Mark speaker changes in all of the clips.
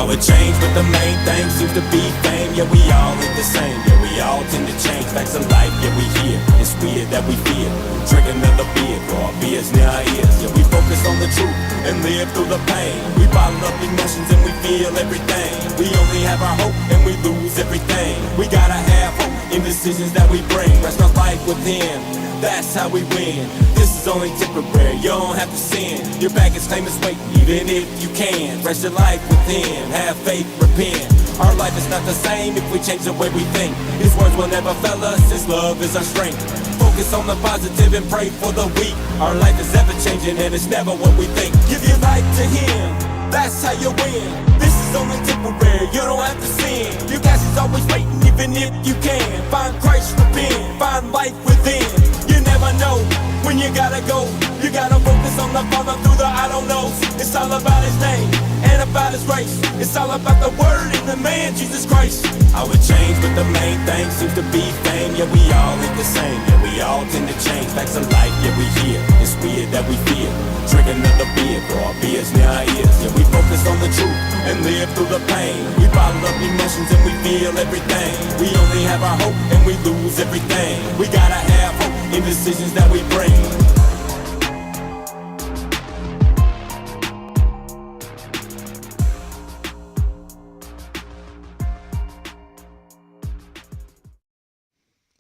Speaker 1: How it changed, but the main thing seems to be fame. Yeah, we all ain't the same. Yeah, we all tend to change. Facts of life, yeah, we hear. It's weird that we fear. Drink another beer for our beers near our ears. Yeah, we focus on the truth and live through the pain. We bottle up emotions and we feel everything. We only have our hope and we lose everything. We gotta have hope in decisions that we bring. Rest our life within. That's how we win. This is only temporary, you don't have to sin. Your baggage claim is waiting, even if you can. Rest your life within, have faith, repent. Our life is not the same if we change the way we think. His words will never fail us, His love is our strength. Focus on the positive and pray for the weak. Our life is ever changing and it's never what we think. Give your life to Him, that's how you win. This is only temporary, you don't have to sin. Your gas is always waiting, even if you can. Find Christ, repent, find life within. You never know when you gotta go. You gotta focus on the Father through the I don't knows. It's all about His name and about His grace. It's all about the Word and the man, Jesus Christ. How it changed, but the main thing seems to be fame. Yeah, we all ain't the same. Yeah, we all tend to change. Facts of life, yeah, we hear. It's weird that we fear. Drink another beer for our beers near our ears. Yeah, we focus on the truth and live through the pain. We bottle up emotions and we feel everything. We only have our hope and we lose everything. We gotta have hope in decisions that we bring.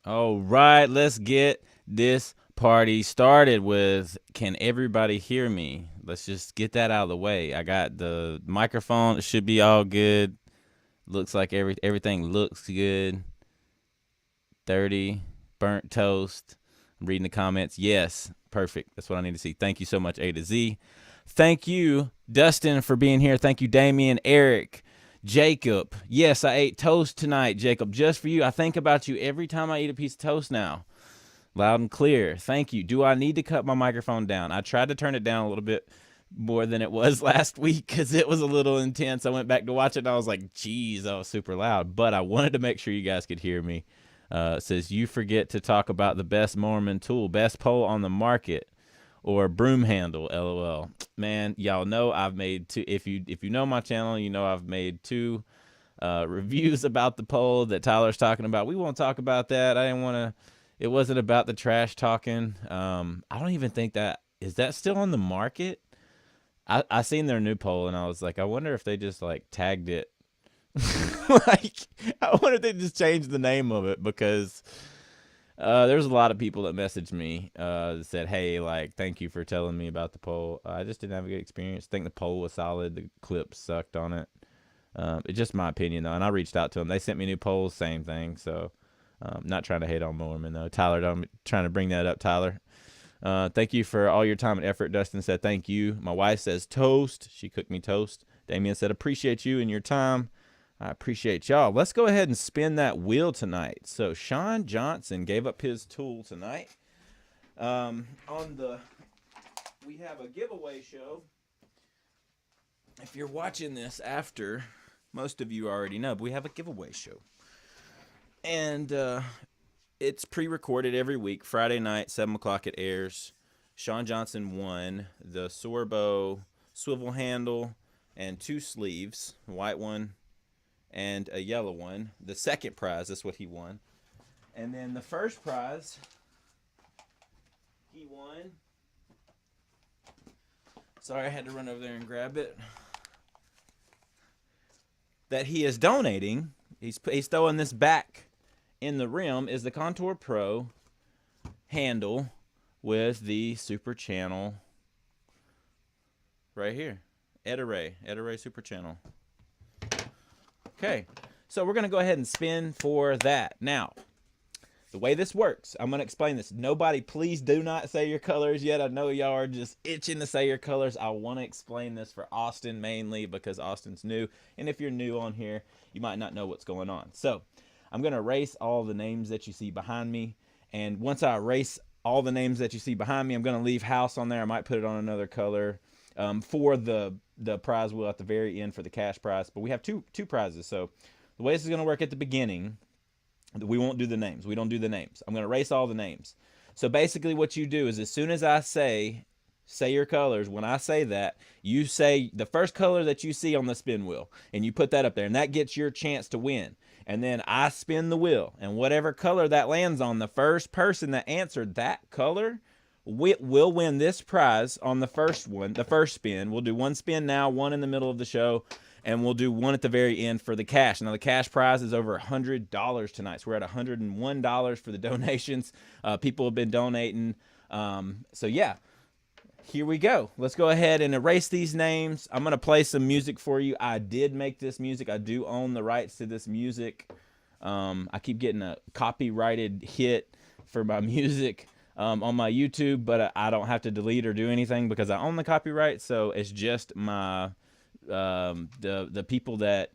Speaker 2: All right, let's get this party started with Can Everybody Hear Me? Let's just get that out of the way. I got the microphone. It should be all good. Looks like everything looks good. 30, burnt toast. I'm reading the comments. Yes, perfect. That's what I need to see. Thank you so much, A to Z. Thank you, Dustin, for being here. Thank you, Damien, Eric, Jacob. Yes, I ate toast tonight, Jacob, just for you. I think about you every time I eat a piece of toast now. Loud and clear. Thank you. Do I need to cut my microphone down? I tried to turn it down a little bit more than it was last week because it was a little intense. I went back to watch it and I was like, geez, that was super loud. But I wanted to make sure you guys could hear me. It says, you forget to talk about the best Mormon tool, best pole on the market, or broom handle, LOL. Man, y'all know I've made two. If you know my channel, you know I've made two reviews about the pole that Tyler's talking about. We won't talk about that. I didn't want to. It wasn't about the trash talking. I don't even think that is that still on the market. I seen their new pole and I was like, I wonder if they just like tagged it. Like, I wonder if they just changed the name of it because there's a lot of people that messaged me that said, hey, like, thank you for telling me about the pole. I just didn't have a good experience. I think the pole was solid. The clips sucked on it. It's just my opinion, though, and I reached out to them. They sent me new poles, same thing. So not trying to hate on Mormon, though. Tyler, I'm trying to bring that up, Tyler. Thank you for all your time and effort. Dustin said thank you. My wife says toast. She cooked me toast. Damien said appreciate you and your time. I appreciate y'all. Let's go ahead and spin that wheel tonight. So Sean Johnson gave up his tool tonight. We have a giveaway show. If you're watching this after, most of you already know, but we have a giveaway show. And it's pre-recorded every week. Friday night, 7 o'clock it airs. Sean Johnson won the Sorbo swivel handle and 2 sleeves, a white one and a yellow one. The second prize, that's what he won. And then the first prize, he won. Sorry, I had to run over there and grab it. That he is donating. He's throwing this back in the rim is the Contour Pro handle with the Super Channel right here. Ed-Array Super Channel. Okay, so we're going to go ahead and spin for that. Now, the way this works, I'm going to explain this. Nobody, please do not say your colors yet. I know y'all are just itching to say your colors. I want to explain this for Austin mainly because Austin's new. And if you're new on here, you might not know what's going on. So I'm going to erase all the names that you see behind me. And once I erase all the names that you see behind me, I'm going to leave house on there. I might put it on another color for the prize wheel at the very end for the cash prize. But we have two prizes. So the way this is going to work at the beginning, we won't do the names. We don't do the names. I'm going to erase all the names. So basically what you do is as soon as I say Say your colors. When I say that, you say the first color that you see on the spin wheel, and you put that up there, and that gets your chance to win. And then I spin the wheel, and whatever color that lands on, the first person that answered that color will win this prize on the first one, the first spin. We'll do one spin now, one in the middle of the show, and we'll do one at the very end for the cash. Now, the cash prize is over $100 tonight. So we're at $101 for the donations. People have been donating. So, yeah. Here we go. Let's go ahead and erase these names. I'm going to play some music for you. I did make this music. I do own the rights to this music. I keep getting a copyrighted hit for my music on my YouTube, but I don't have to delete or do anything because I own the copyright. So it's just my the people that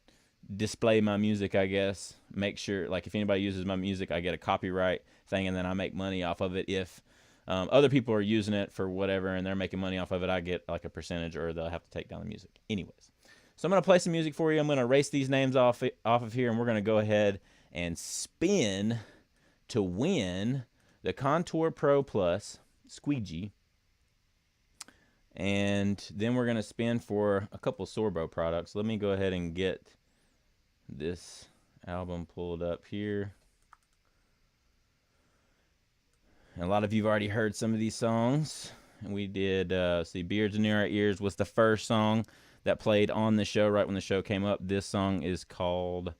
Speaker 2: display my music, I guess, make sure, like, if anybody uses my music, I get a copyright thing, and then I make money off of it. If other people are using it for whatever and they're making money off of it, I get like a percentage, or they'll have to take down the music. Anyways, so I'm going to play some music for you. I'm going to erase these names off of here, and we're going to go ahead and spin to win the Contour Pro Plus squeegee. And then we're going to spin for a couple Sorbo products. Let me go ahead and get this album pulled up here. And a lot of you have already heard some of these songs. And we did, see, Beards Near Our Ears was the first song that played on the show right when the show came up. This song is called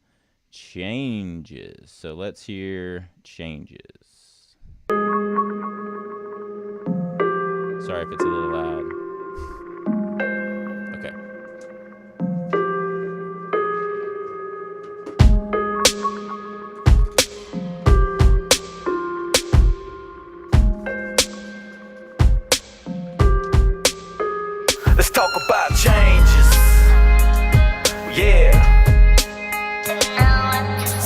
Speaker 2: Changes. So let's hear Changes. Sorry if it's a little loud. Okay.
Speaker 1: Let's talk about changes. Yeah.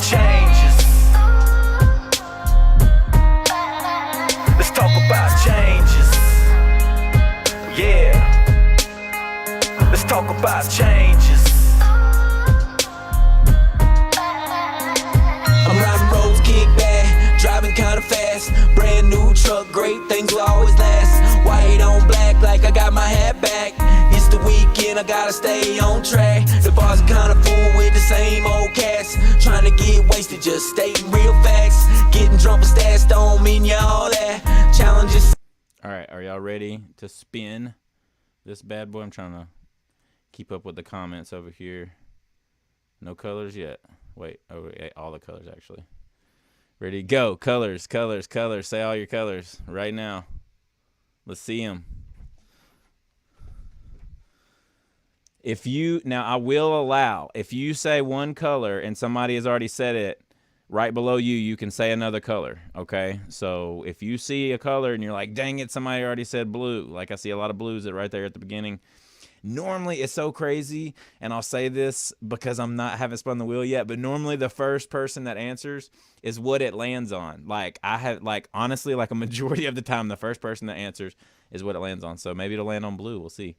Speaker 1: Changes. Let's talk about changes. Yeah. Let's talk about changes. I'm riding roads, kick back, driving kinda fast. Brand new truck, great things will always last. White on black, like I got my hat back. It's the weekend, I gotta stay on track. The bars are kinda full with the same old cats. Trying to get wasted, just stating real facts. Getting drunk with stats don't mean y'all that. Challenges.
Speaker 2: Alright, are y'all ready to spin this bad boy? I'm trying to keep up with the comments over here. No colors yet. Wait, oh wait, all the colors actually. Ready, go. Colors, colors, colors. Say all your colors right now. Let's see them. If you, now I will allow, if you say one color and somebody has already said it, right below you, you can say another color, okay? So if you see a color and you're like, dang it, somebody already said blue. Like I see a lot of blues right there at the beginning. Normally, it's so crazy, and I'll say this because haven't spun the wheel yet, but normally the first person that answers is what it lands on. Like, honestly, like a majority of the time, the first person that answers is what it lands on. So maybe it'll land on blue. We'll see.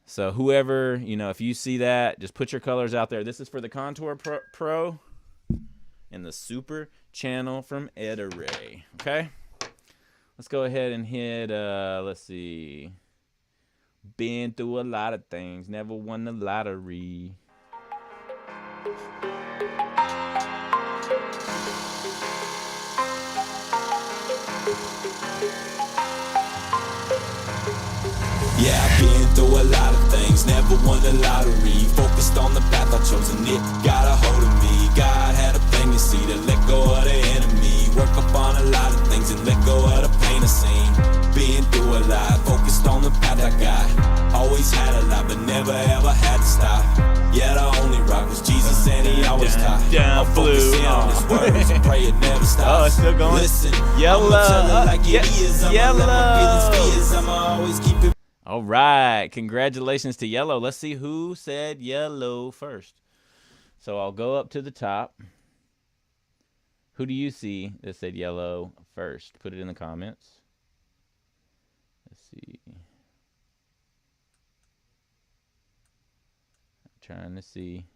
Speaker 2: So whoever, if you see that, just put your colors out there. This is for the Contour Pro and the Super Channel from Ed-A-Ray. Okay? Let's go ahead and hit, let's see. Been through a lot of things, never won the lottery.
Speaker 1: Yeah, I've been through a lot of things, never won the lottery. Focused on the path I chose and it got a hold of me. God had a tendency to let go of the enemy. Work up on a lot of things and let go of the pain I've seen. Been through a lot, focused on the path I got. Always had a lot, but never ever had to stop. Yeah, the only rock was Jesus and he always taught. I'm focusing on his words and pray it never stops.
Speaker 2: Oh, it's still going.
Speaker 1: Listen,
Speaker 2: Yellow.
Speaker 1: I'ma tell it like it is. I'ma
Speaker 2: Yellow.
Speaker 1: let my feelings fizz. I'ma always keep it.
Speaker 2: All right. Congratulations to Yellow. Let's see who said yellow first. So I'll go up to the top. Who do you see that said yellow first? Put it in the comments. Let's see. I'm trying to see.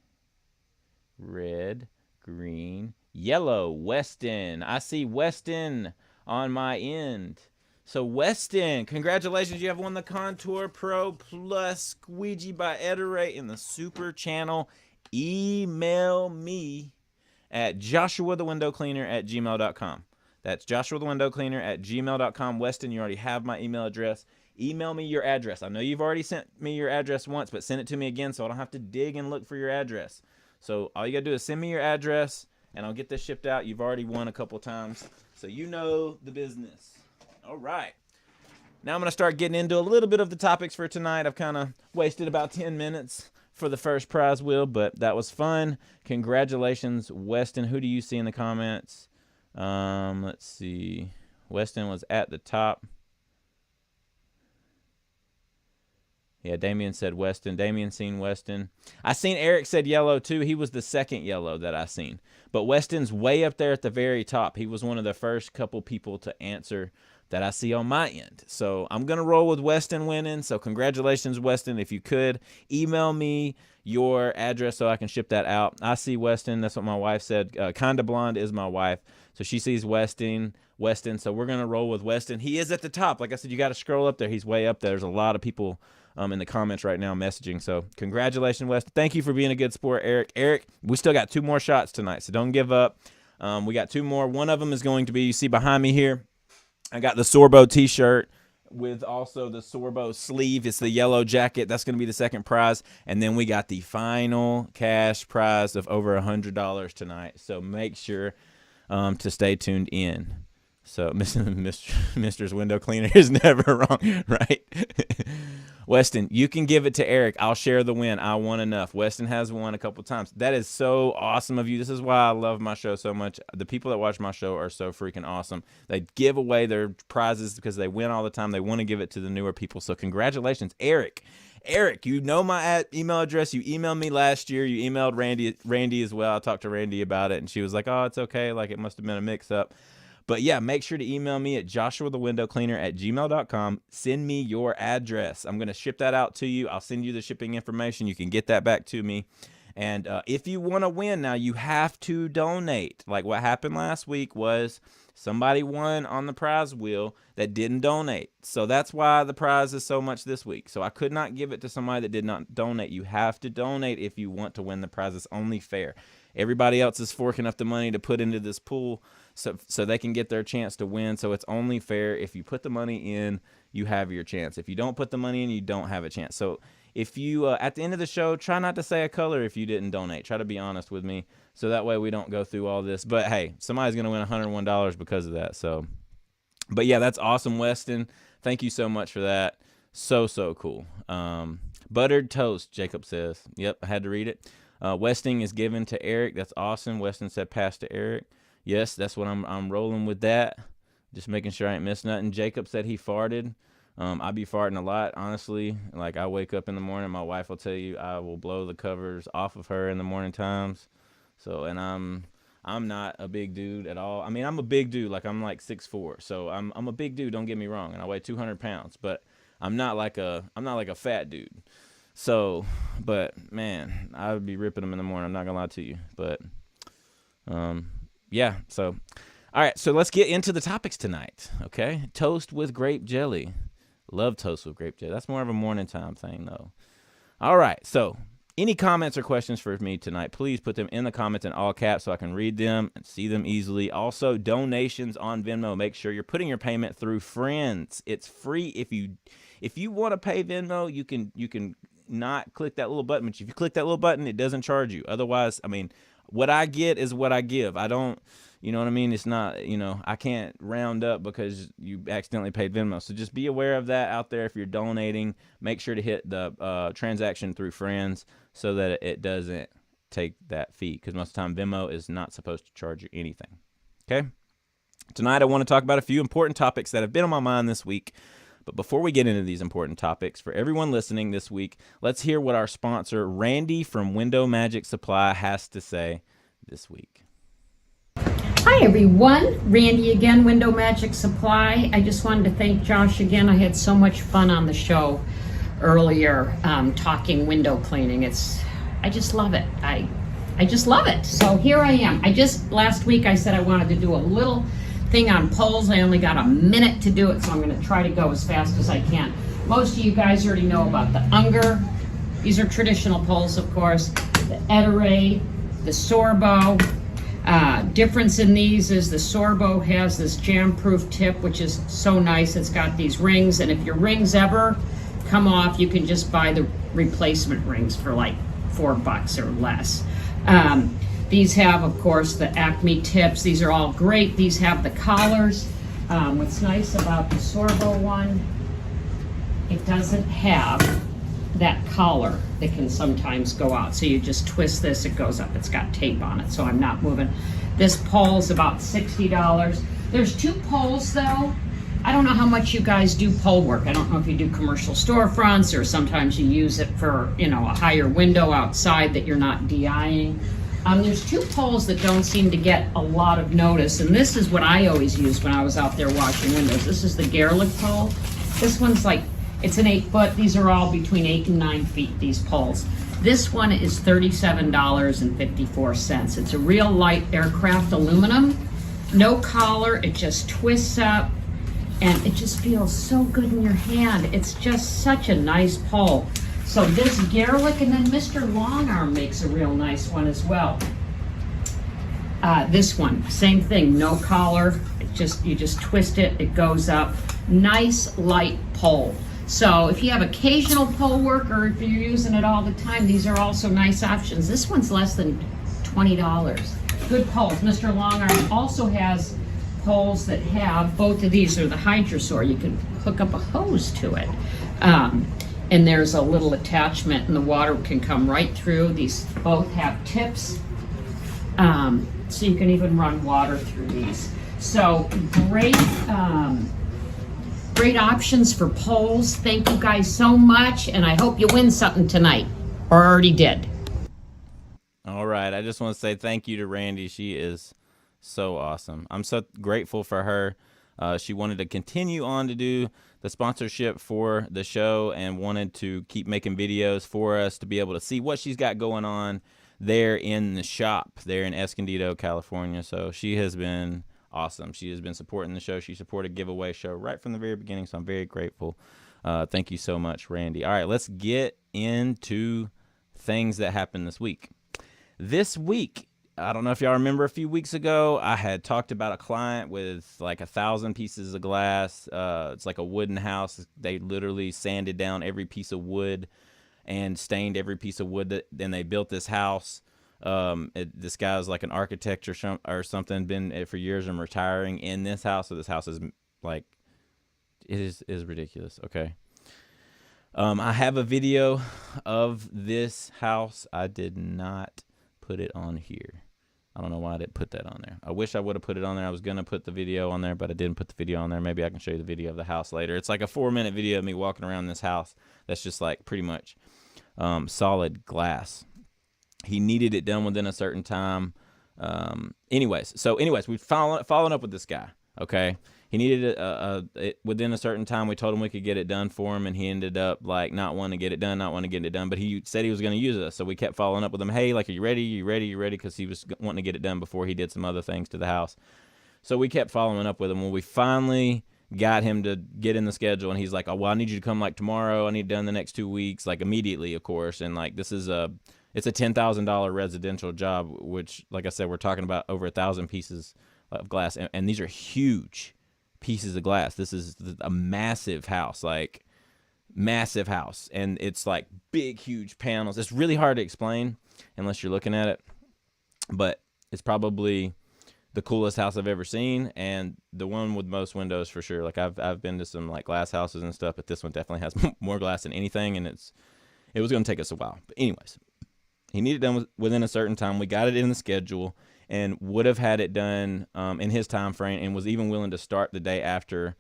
Speaker 2: Red, green, yellow. Weston. I see Weston on my end. So Weston, congratulations! You have won the Contour Pro Plus Squeegee by Ederate in the Super Channel. Email me at joshuathewindowcleaner@gmail.com. That's joshuathewindowcleaner@gmail.com. Weston, you already have my email address. Email me your address. I know you've already sent me your address once, but send it to me again so I don't have to dig and look for your address. So all you got to do is send me your address, and I'll get this shipped out. You've already won a couple times, so you know the business. All right. Now I'm going to start getting into a little bit of the topics for tonight. I've kind of wasted about 10 minutes for the first prize wheel, but that was fun. Congratulations, Weston. Who do you see in the comments? Let's see. Weston was at the top. Yeah, Damien said Weston. Damien seen Weston. I seen Eric said yellow too. He was the second yellow that I seen. But Weston's way up there at the very top. He was one of the first couple people to answer that I see on my end. So I'm going to roll with Weston winning. So congratulations, Weston. If you could, email me your address so I can ship that out. I see Weston. That's what my wife said. Kinda Blonde is my wife. So she sees Weston. So we're going to roll with Weston. He is at the top. Like I said, you got to scroll up there. He's way up there. There's a lot of people in the comments right now messaging. So congratulations, Weston. Thank you for being a good sport, Eric. Eric, we still got 2 more shots tonight, so don't give up. We got 2 more. One of them is going to be, you see behind me here, I got the Sorbo t-shirt with also the Sorbo sleeve. It's the yellow jacket. That's going to be the second prize. And then we got the final cash prize of over $100 tonight. So make sure to stay tuned in. So Mr.'s window cleaner is never wrong, right? Weston, you can give it to Eric. I'll share the win. I won enough. Weston has won a couple times. That is so awesome of you. This is why I love my show so much. The people that watch my show are so freaking awesome. They give away their prizes because they win all the time. They want to give it to the newer people. So congratulations, Eric. Eric, you know my email address. You emailed me last year. You emailed Randy as well. I talked to Randy about it, and she was like, oh, it's okay. Like, it must have been a mix-up. But yeah, make sure to email me at joshuathewindowcleaner@gmail.com. Send me your address. I'm going to ship that out to you. I'll send you the shipping information. You can get that back to me. And if you want to win now, you have to donate. Like what happened last week was somebody won on the prize wheel that didn't donate. So that's why the prize is so much this week. So I could not give it to somebody that did not donate. You have to donate if you want to win the prize. It's only fair. Everybody else is forking up the money to put into this pool so they can get their chance to win. So it's only fair. If you put the money in, you have your chance. If you don't put the money in, you don't have a chance. So if you, at the end of the show, try not to say a color if you didn't donate. Try to be honest with me so that way we don't go through all this. But, hey, somebody's going to win $101 because of that. So, but, yeah, that's awesome, Weston. Thank you so much for that. So cool. Buttered toast, Jacob says. Yep, I had to read it. Westing is given to Eric. That's awesome. Weston said pass to Eric. Yes, that's what I'm rolling with that. Just making sure I ain't missed nothing. Jacob said he farted. I be farting a lot, honestly. Like, I wake up in the morning, my wife will tell you I will blow the covers off of her in the morning times. So, and I'm not a big dude at all. I mean, I'm a big dude. Like, I'm like 6'4". So I'm a big dude, don't get me wrong. And I weigh 200 pounds. But I'm not like a fat dude. So, but, man, I would be ripping them in the morning. I'm not going to lie to you. But, yeah, so, all right, so let's get into the topics tonight, okay? Toast with grape jelly. Love toast with grape jelly. That's more of a morning time thing, though. All right, so any comments or questions for me tonight, please put them in the comments in all caps so I can read them and see them easily. Also, donations on Venmo. Make sure you're putting your payment through Friends. It's free. If you want to pay Venmo, you can not click that little button. But if you click that little button, it doesn't charge you. Otherwise, I mean, what I get is what I give. I don't, you know what I mean? It's not, I can't round up because you accidentally paid Venmo. So just be aware of that out there. If you're donating, make sure to hit the transaction through Friends so that it doesn't take that fee. Because most of the time, Venmo is not supposed to charge you anything. Okay? Tonight, I want to talk about a few important topics that have been on my mind this week. But before we get into these important topics, for everyone listening this week, let's hear what our sponsor, Randy from Window Magic Supply, has to say this week.
Speaker 3: Hi everyone, Randy again, Window Magic Supply. I just wanted to thank Josh again. I had so much fun on the show earlier talking window cleaning. I just love it. I just love it. So here I am. Last week I said I wanted to do a little thing on poles. I only got a minute to do it, so I'm going to try to go as fast as I can. Most of you guys already know about the Unger. These are traditional poles, of course. The Ettore, the Sorbo. Difference in these is the Sorbo has this jam-proof tip, which is so nice. It's got these rings, and if your rings ever come off, you can just buy the replacement rings for like $4 or less. These have, of course, the Acme tips. These are all great. These have the collars. What's nice about the Sorbo one, it doesn't have that collar that can sometimes go out. So you just twist this, it goes up. It's got tape on it, so I'm not moving. This pole is about $60. There's 2 poles though. I don't know how much you guys do pole work. I don't know if you do commercial storefronts or sometimes you use it for, you know, a higher window outside that you're not DIing. There's 2 poles that don't seem to get a lot of notice, and this is what I always used when I was out there washing windows. This is the Gerlich pole. This one's like, it's an 8-foot. These are all between 8 and 9 feet, these poles. This one is $37.54. It's a real light aircraft aluminum. No collar, it just twists up, and it just feels so good in your hand. It's just such a nice pole. So this Gerlich, and then Mr. Longarm makes a real nice one as well. This one, same thing, no collar. You just twist it, it goes up. Nice light pole. So if you have occasional pole work or if you're using it all the time, these are also nice options. This one's less than $20. Good poles. Mr. Longarm also has poles that have, both of these are the Hydrosaur. You can hook up a hose to it. And there's a little attachment and the water can come right through. These both have tips. So you can even run water through these. So great, great options for poles. Thank you guys so much, and I hope you win something tonight, or already did.
Speaker 2: All right, I just want to say thank you to Randy. She is so awesome. I'm so grateful for her. She wanted to continue on to do the sponsorship for the show and wanted to keep making videos for us to be able to see what she's got going on there in the shop there in Escondido, California. So she has been awesome. She has been supporting the show. She supported Giveaway Show right from the very beginning, so I'm very grateful. Thank you so much, Randy. All right, let's get into things that happened this week. This week, I don't know if y'all remember a few weeks ago, I had talked about a client with like 1,000 pieces of glass. It's like a wooden house. They literally sanded down every piece of wood and stained every piece of wood. Then they built this house. This guy is like an architect or something, been for years and retiring in this house. So this house is like, it is ridiculous. Okay. I have a video of this house. I did not put it on here. I don't know why I didn't put that on there. I wish I would have put it on there. I was going to put the video on there, but I didn't put the video on there. Maybe I can show you the video of the house later. It's like a 4-minute video of me walking around this house that's just like pretty much solid glass. He needed it done within a certain time. Anyways, we following up with this guy, okay? He needed it within a certain time. We told him we could get it done for him, and he ended up like not wanting to get it done, but he said he was going to use us. So we kept following up with him. Hey, like, are you ready? You ready? Because he was wanting to get it done before he did some other things to the house. So we kept following up with him. When we finally got him to get in the schedule, and he's like, oh, well, I need you to come like tomorrow. I need it done the next 2 weeks, like immediately, of course. And like, it's a $10,000 residential job, which, like I said, we're talking about over 1,000 pieces of glass. And these are huge pieces of glass. This is a massive house, like massive house. And it's like big, huge panels. It's really hard to explain unless you're looking at it, but it's probably the coolest house I've ever seen, and the one with most windows for sure. Like I've been to some like glass houses and stuff, but this one definitely has more glass than anything, and it was going to take us a while. But anyways, he needed it done within a certain time. We got it in the schedule and would have had it done in his time frame, and was even willing to start the day after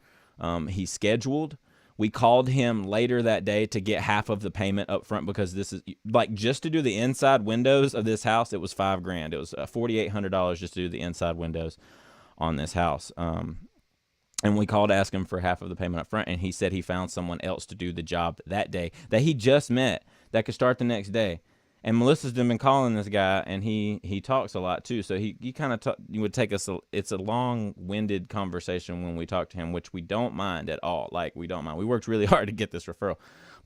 Speaker 2: he scheduled. We called him later that day to get half of the payment up front, because this is like, just to do the inside windows of this house, it was $5,000. It was $4,800 just to do the inside windows on this house. And we called to ask him for half of the payment up front, and he said he found someone else to do the job that day that he just met that could start the next day. And Melissa's been calling this guy, and he talks a lot too. So he kind of would take us. It's a long-winded conversation when we talk to him, which we don't mind at all. Like, we don't mind. We worked really hard to get this referral,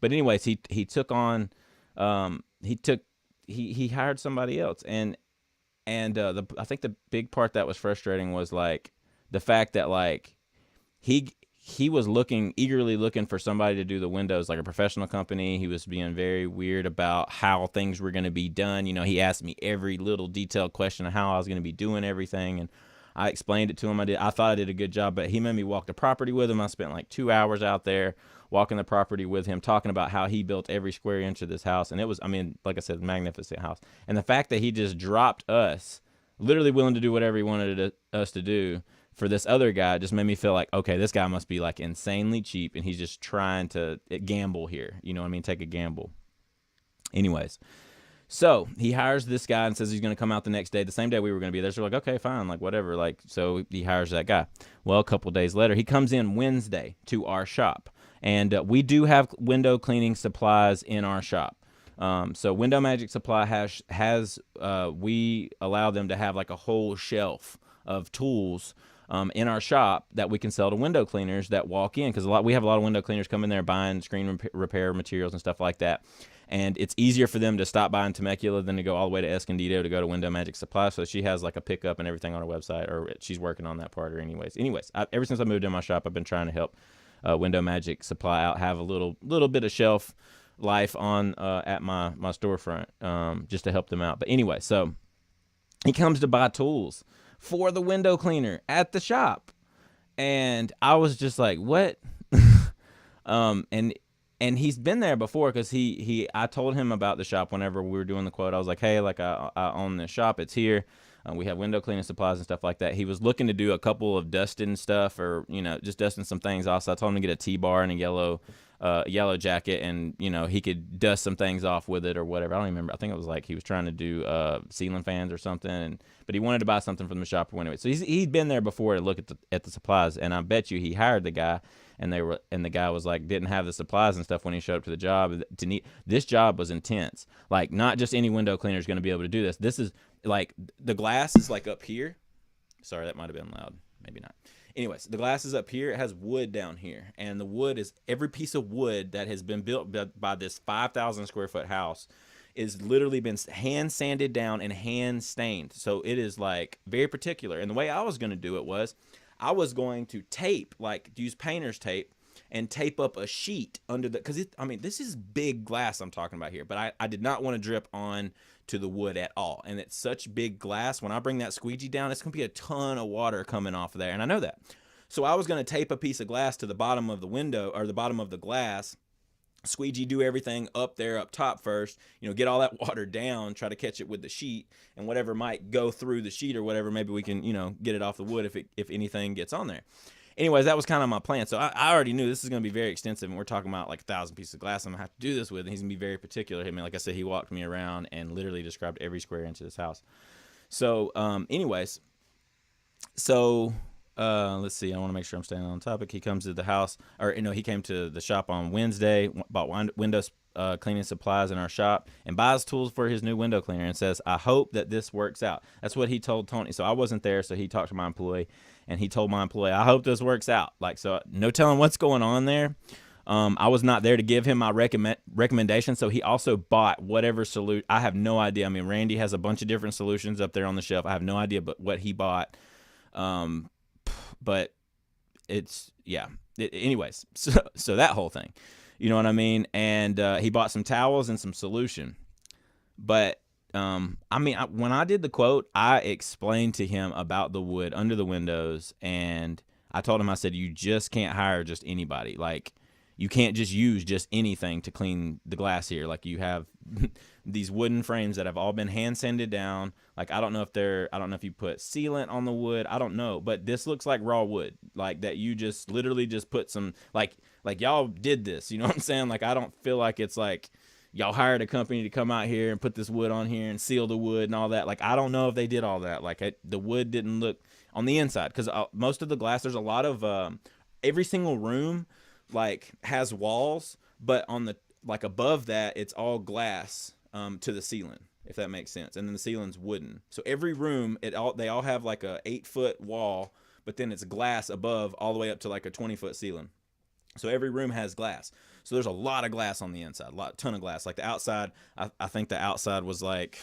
Speaker 2: but anyways, he took on, he hired somebody else, and I think the big part that was frustrating was like the fact that like he was eagerly looking for somebody to do the windows, like a professional company. He was being very weird about how things were going to be done. You know, he asked me every little detailed question of how I was going to be doing everything, and I explained it to him. I thought I did a good job, but he made me walk the property with him. I spent like 2 hours out there walking the property with him, talking about how he built every square inch of this house. And it was, I mean, like I said, a magnificent house. And the fact that he just dropped us, literally willing to do whatever he wanted us to do for this other guy, just made me feel like, okay, this guy must be like insanely cheap, and he's just trying to gamble here. You know what I mean? Take a gamble. Anyways, so he hires this guy and says he's going to come out the next day, the same day we were going to be there. So we're like, okay, fine, like whatever. Like, so he hires that guy. Well, a couple days later, he comes in Wednesday to our shop. And we do have window cleaning supplies in our shop. So Window Magic Supply has we allow them to have like a whole shelf of tools in our shop that we can sell to window cleaners that walk in, because we have a lot of window cleaners come in there buying screen repair materials and stuff like that. And it's easier for them to stop by in Temecula than to go all the way to Escondido to go to Window Magic Supply. So she has like a pickup and everything on her website, or she's working on that part. Or anyways, ever since I moved in my shop, I've been trying to help Window Magic Supply out, have a little bit of shelf life on at my storefront, just to help them out. But anyway, so he comes to buy tools for the window cleaner at the shop, and I was just like, what? And he's been there before, because I told him about the shop whenever we were doing the quote. I was like, hey, like I own this shop, it's here. We have window cleaning supplies and stuff like that. He was looking to do a couple of dusting stuff, or, you know, just dusting some things off. So I told him to get a T-bar and a yellow jacket, and, you know, he could dust some things off with it or whatever. I don't even remember. I think it was like he was trying to do ceiling fans or something, but he wanted to buy something from the shop anyway. So he'd been there before to look at the supplies, and I bet you he hired the guy, and the guy was like, didn't have the supplies and stuff when he showed up to the job. This job was intense. Like, not just any window cleaner is going to be able to do this. This is like, the glass is like up here. Sorry, that might have been loud. Maybe not. Anyways, the glass is up here. It has wood down here, and the wood is, every piece of wood that has been built by this 5,000 square foot house is literally been hand sanded down and hand stained. So it is like very particular. And the way I was going to do it was, I was going to use painter's tape and tape up a sheet under because this is big glass I'm talking about here, but I did not want to drip on to the wood at all. And it's such big glass. When I bring that squeegee down, it's going to be a ton of water coming off of there. And I know that. So I was going to tape a piece of glass to the bottom of the window, or the bottom of the glass, squeegee do everything up there up top first, get all that water down, try to catch it with the sheet, and whatever might go through the sheet or whatever, maybe we can, get it off the wood if anything gets on there. Anyways, that was kind of my plan. So I already knew this is going to be very extensive, and we're talking about like 1,000 pieces of glass I'm going to have to do this with, and he's going to be very particular. I mean, like I said, he walked me around and literally described every square inch of this house. So let's see. I want to make sure I'm staying on topic. He comes to the house, he came to the shop on Wednesday, bought windows cleaning supplies in our shop, and buys tools for his new window cleaner, and says, I hope that this works out. That's what he told Tony. So I wasn't there, so he talked to my employee, and he told my employee, I hope this works out. So no telling what's going on there. I was not there to give him my recommendation, so he also bought whatever solution. I have no idea. I mean, Randy has a bunch of different solutions up there on the shelf. I have no idea but what he bought. But it's, yeah. Anyways, so that whole thing, you know what I mean? And he bought some towels and some solution. But, when I did the quote, I explained to him about the wood under the windows, and I told him, I said, you just can't hire just anybody. Like, you can't just use just anything to clean the glass here. Like, you have these wooden frames that have all been hand sanded down. Like, I don't know if you put sealant on the wood. I don't know, but this looks like raw wood, like that you just literally just put some, like y'all did this, you know what I'm saying? Like, I don't feel like it's like y'all hired a company to come out here and put this wood on here and seal the wood and all that. Like, I don't know if they did all that. Like, the wood didn't look on the inside, because most of the glass, there's a lot of, every single room like has walls, but on the, like above that, it's all glass. to the ceiling, if that makes sense. And then the ceiling's wooden. So every room, they all have like a 8-foot wall, but then it's glass above all the way up to like a 20-foot ceiling. So every room has glass. So there's a lot of glass on the inside, ton of glass. Like the outside, I think the outside was like,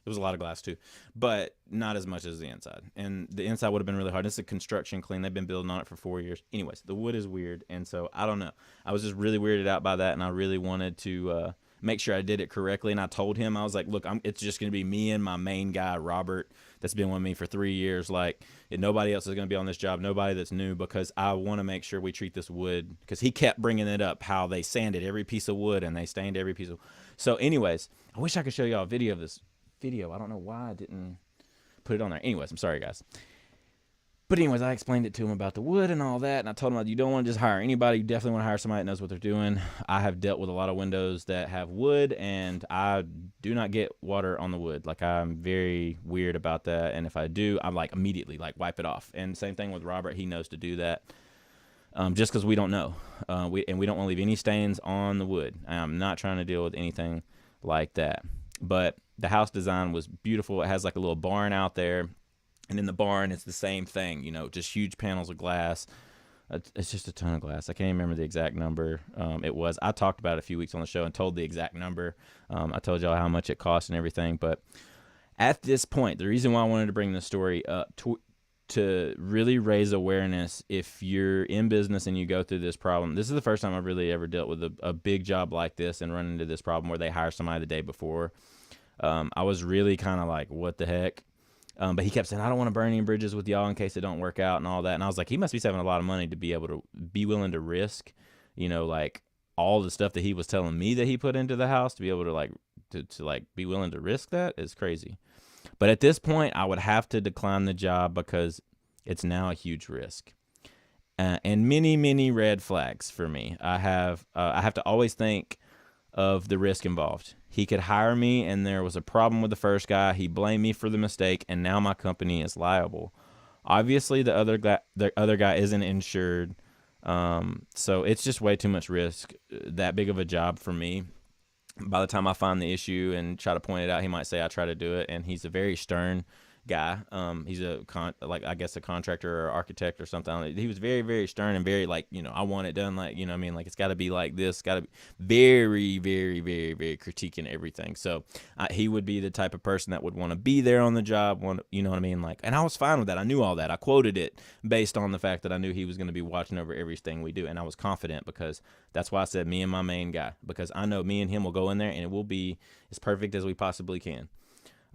Speaker 2: it was a lot of glass too, but not as much as the inside. And the inside would have been really hard. It's a construction clean. They've been building on it for 4 years. Anyways, the wood is weird. And so I don't know. I was just really weirded out by that. And I really wanted to make sure I did it correctly. And I told him, I was like, look, it's just going to be me and my main guy, Robert, that's been with me for 3 years. Like, nobody else is going to be on this job. Nobody that's new, because I want to make sure we treat this wood, because he kept bringing it up, how they sanded every piece of wood and they stained every piece of. So anyways, I wish I could show y'all a video of this video. I don't know why I didn't put it on there. Anyways, I'm sorry, guys. But anyways, I explained it to him about the wood and all that, and I told him, you don't want to just hire anybody. You definitely want to hire somebody that knows what they're doing. I have dealt with a lot of windows that have wood, and I do not get water on the wood. Like, I'm very weird about that, and if I do, I'm like immediately like wipe it off. And same thing with Robert. He knows to do that. Just because we don't know. We don't want to leave any stains on the wood. I'm not trying to deal with anything like that. But the house design was beautiful. It has like a little barn out there. And in the barn, it's the same thing, just huge panels of glass. It's just a ton of glass. I can't even remember the exact number it was. I talked about it a few weeks on the show and told the exact number. I told y'all how much it cost and everything. But at this point, the reason why I wanted to bring this story up to really raise awareness, if you're in business and you go through this problem, this is the first time I've really ever dealt with a big job like this and run into this problem where they hire somebody the day before. I was really kind of like, what the heck? But he kept saying, I don't want to burn any bridges with y'all in case it don't work out and all that. And I was like, he must be saving a lot of money to be able to be willing to risk, like all the stuff that he was telling me that he put into the house, to be able to like, to be willing to risk that is crazy. But at this point, I would have to decline the job because it's now a huge risk. And many, many red flags for me. I have to always think of the risk involved. He could hire me, and there was a problem with the first guy. He blamed me for the mistake, and now my company is liable. Obviously, the other guy isn't insured, so it's just way too much risk. That big of a job for me. By the time I find the issue and try to point it out, he might say I try to do it, and he's a very stern guy. He's a contractor or architect or something. He was very, very stern and very I want it done it's got to be like this, got to be very, very, very, very critiquing everything. So he would be the type of person that would want to be there on the job, and I was fine with that. I knew all that. I quoted it based on the fact that I knew he was going to be watching over everything we do, and I was confident, because that's why I said me and my main guy, because I know me and him will go in there and it will be as perfect as we possibly can.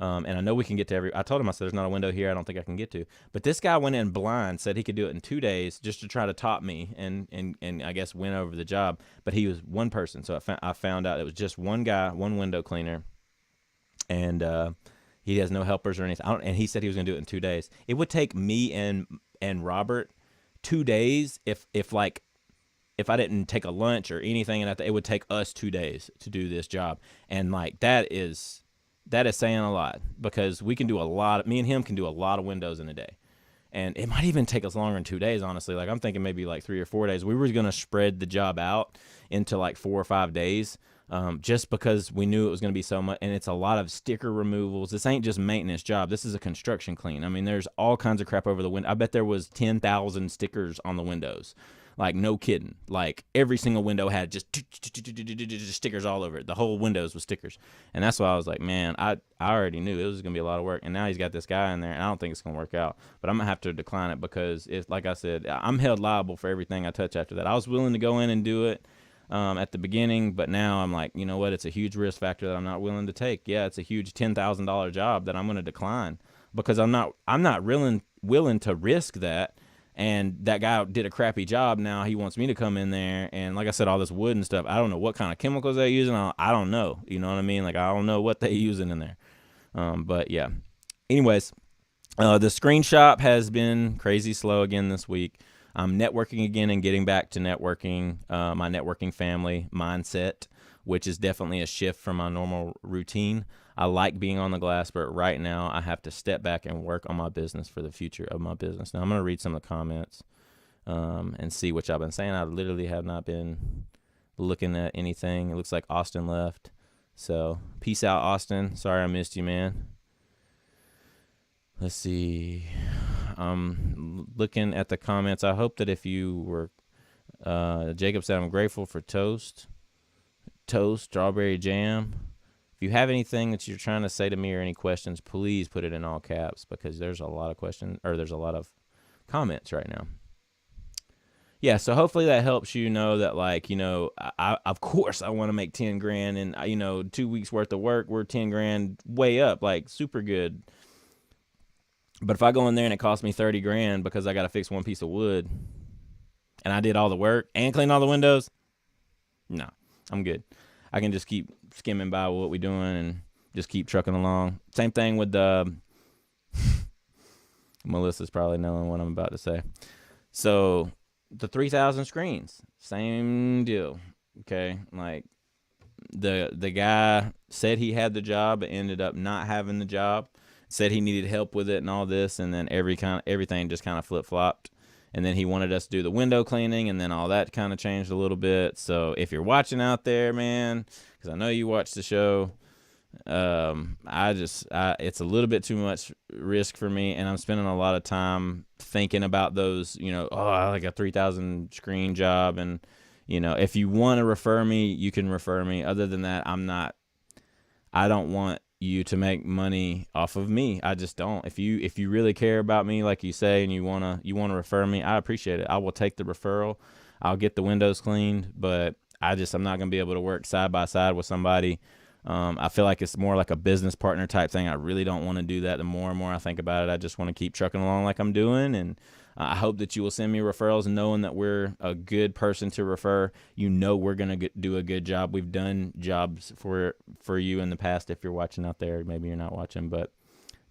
Speaker 2: And I know we can get to I told him, I said, there's not a window here I don't think I can get to. But this guy went in blind, said he could do it in 2 days just to try to top me and I guess win over the job. But he was one person. So I found out it was just one guy, one window cleaner. And he has no helpers or anything. And he said he was going to do it in 2 days. It would take me and Robert 2 days if I didn't take a lunch or anything. And it would take us 2 days to do this job. And that is saying a lot, because we can do me and him can do a lot of windows in a day. And it might even take us longer than 2 days, honestly. Like, I'm thinking maybe like 3 or 4 days. We were going to spread the job out into like 4 or 5 days, just because we knew it was going to be so much. And it's a lot of sticker removals. This ain't just maintenance job. This is a construction clean. I mean, there's all kinds of crap over the window. I bet there was 10,000 stickers on the windows. Like, no kidding. Like, every single window had just stickers all over it. The whole windows with stickers. And that's why I was like, man, I already knew it was going to be a lot of work. And now he's got this guy in there, and I don't think it's going to work out. But I'm going to have to decline it, because, like I said, I'm held liable for everything I touch after that. I was willing to go in and do it at the beginning, but now I'm like, you know what? It's a huge risk factor that I'm not willing to take. Yeah, it's a huge $10,000 job that I'm going to decline, because I'm not willing to risk that. And that guy did a crappy job. Now he wants me to come in there. And like I said, all this wood and stuff, I don't know what kind of chemicals they're using. I don't know. You know what I mean? Like, I don't know what they're using in there. But yeah. Anyways, the screen shop has been crazy slow again this week. I'm networking again and getting back to networking, my networking family mindset, which is definitely a shift from my normal routine. I like being on the glass, but right now I have to step back and work on my business for the future of my business. Now I'm going to read some of the comments and see what y'all been saying. I literally have not been looking at anything. It looks like Austin left. So peace out, Austin. Sorry I missed you, man. Let's see. I'm looking at the comments. I hope that if you were, Jacob said, I'm grateful for toast, strawberry jam. If you have anything that you're trying to say to me or any questions, please put it in all caps, because there's a lot of there's a lot of comments right now. Yeah, so hopefully that helps you know that, like, I of course I want to make 10 grand, and 2 weeks worth of work, we're 10 grand way up, like super good. But if I go in there and it costs me 30 grand because I got to fix one piece of wood and I did all the work and clean all the windows, no, I'm good. I can just keep skimming by what we're doing and just keep trucking along. Same thing with Melissa's probably knowing what I'm about to say. So the 3,000 screens, same deal. Okay. Like the guy said he had the job, but ended up not having the job. Said he needed help with it and all this, and then everything just kind of flip-flopped. And then he wanted us to do the window cleaning, and then all that kind of changed a little bit. So if you're watching out there, man, because I know you watch the show, it's a little bit too much risk for me, and I'm spending a lot of time thinking about those, like a 3,000 screen job. And, if you want to refer me, you can refer me. Other than that, I don't want you to make money off of me. I just don't. If you really care about me, like you say, and you wanna refer me, I appreciate it. I will take the referral. I'll get the windows cleaned, but I'm not gonna be able to work side by side with somebody. I feel like it's more like a business partner type thing. I really don't want to do that. The more and more I think about it, I just want to keep trucking along like I'm doing. And I hope that you will send me referrals, knowing that we're a good person to refer. We're going to do a good job. We've done jobs for you in the past. If you're watching out there, maybe you're not watching, but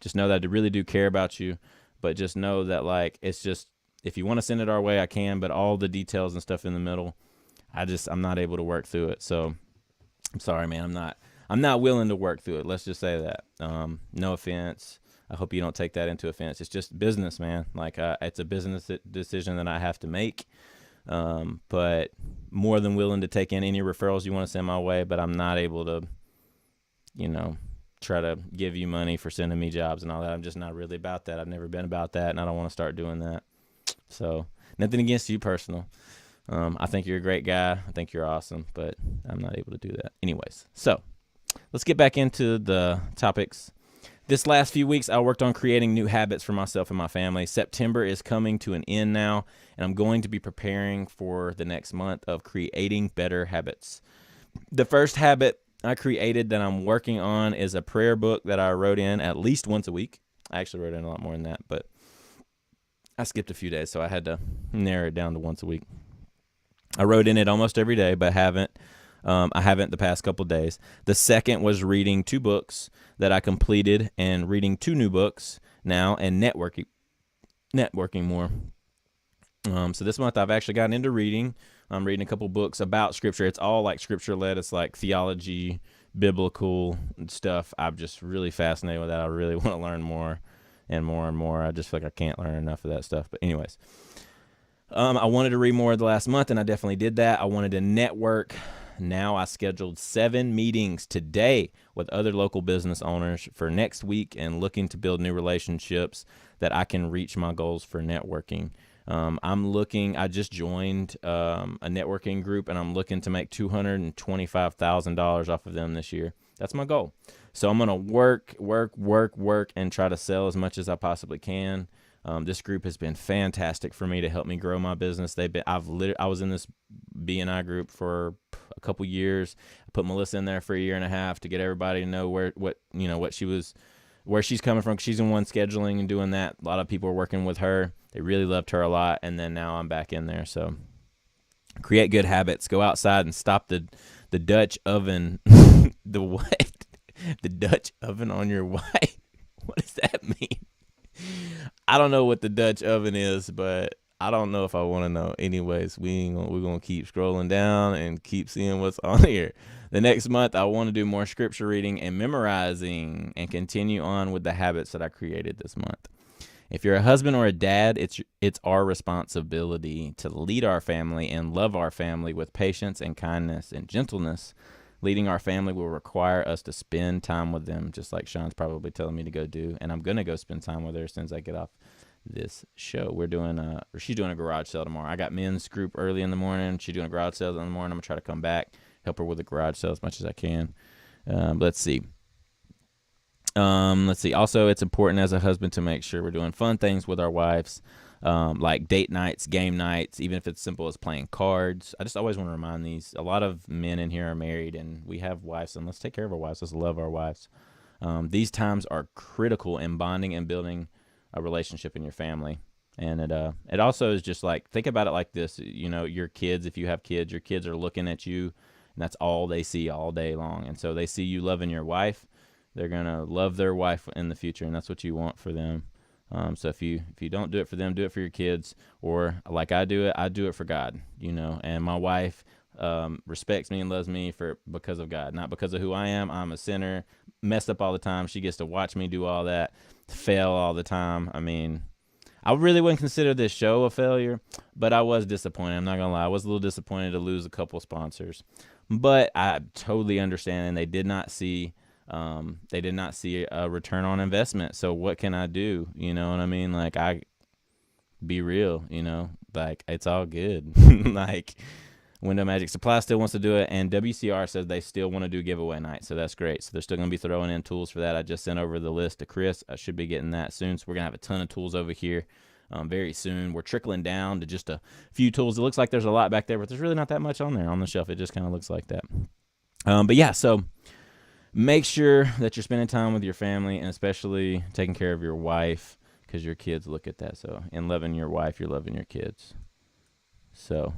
Speaker 2: just know that I really do care about you. But just know that, like, it's just, if you want to send it our way, I can, but all the details and stuff in the middle, I'm not able to work through it. So I'm sorry, man. I'm not willing to work through it. Let's just say that. No offense. I hope you don't take that into offense. It's just business, man. Like, it's a business decision that I have to make. But more than willing to take in any referrals you want to send my way, but I'm not able to, try to give you money for sending me jobs and all that. I'm just not really about that. I've never been about that, and I don't want to start doing that. So nothing against you personal. I think you're a great guy. I think you're awesome, but I'm not able to do that. Anyways, so let's get back into the topics. This last few weeks, I worked on creating new habits for myself and my family. September is coming to an end now, and I'm going to be preparing for the next month of creating better habits. The first habit I created that I'm working on is a prayer book that I wrote in at least once a week. I actually wrote in a lot more than that, but I skipped a few days, so I had to narrow it down to once a week. I wrote in it almost every day, but I haven't the past couple of days. The second was reading 2 books that I completed, and reading 2 new books now, and networking more. So this month I've actually gotten into reading. I'm reading a couple books about scripture. It's all like scripture led. It's like theology, biblical stuff. I'm just really fascinated with that. I really want to learn more and more and more. I just feel like I can't learn enough of that stuff. But anyways, I wanted to read more the last month, and I definitely did that. I wanted to network. Now I scheduled 7 meetings today with other local business owners for next week, and looking to build new relationships that I can reach my goals for networking. I just joined a networking group, and I'm looking to make $225,000 off of them this year. That's my goal. So I'm going to work, and try to sell as much as I possibly can. This group has been fantastic for me to help me grow my business. I was in this B&I group for a couple years. I put Melissa in there for a year and a half to get everybody to know where she's coming from. She's in one scheduling and doing that. A lot of people are working with her. They really loved her a lot. And then now I'm back in there. So create good habits. Go outside and stop the Dutch oven. The what? The Dutch oven on your wife. What does that mean? I don't know what the Dutch oven is, but I don't know if I want to know. Anyways, we're going to keep scrolling down and keep seeing what's on here. The next month, I want to do more scripture reading and memorizing, and continue on with the habits that I created this month. If you're a husband or a dad, it's our responsibility to lead our family and love our family with patience and kindness and gentleness. Leading our family will require us to spend time with them, just like Sean's probably telling me to go do. And I'm going to go spend time with her as soon as I get off this show. She's doing a garage sale tomorrow. I got men's group early in the morning. She's doing a garage sale in the morning. I'm going to try to come back, help her with the garage sale as much as I can. Let's see. Also, it's important as a husband to make sure we're doing fun things with our wives, like date nights, game nights, even if it's simple as playing cards. I just always want to remind a lot of men in here are married and we have wives, and let's take care of our wives. Let's love our wives. These times are critical in bonding and building a relationship in your family. And it also is just like, think about it like this, your kids, if you have kids, your kids are looking at you and that's all they see all day long. And so they see you loving your wife. They're going to love their wife in the future, and that's what you want for them. So if you don't do it for them, do it for your kids. Or like I do it for God, and my wife respects me and loves me because of God, not because of who I am. I'm a sinner, messed up all the time. She gets to watch me do all that, fail all the time. I mean, I really wouldn't consider this show a failure, but I was disappointed. I'm not going to lie. I was a little disappointed to lose a couple sponsors, but I totally understand, and they did not see a return on investment. So what can I do? You know what I mean? Like, I be real, like it's all good. Like, Window Magic Supply still wants to do it, and WCR says they still want to do giveaway night. So that's great. So they're still going to be throwing in tools for that. I just sent over the list to Chris. I should be getting that soon. So we're going to have a ton of tools over here very soon. We're trickling down to just a few tools. It looks like there's a lot back there, but there's really not that much on there on the shelf. It just kind of looks like that. But yeah, so make sure that you're spending time with your family and especially taking care of your wife, because your kids look at that. So in loving your wife, you're loving your kids. So,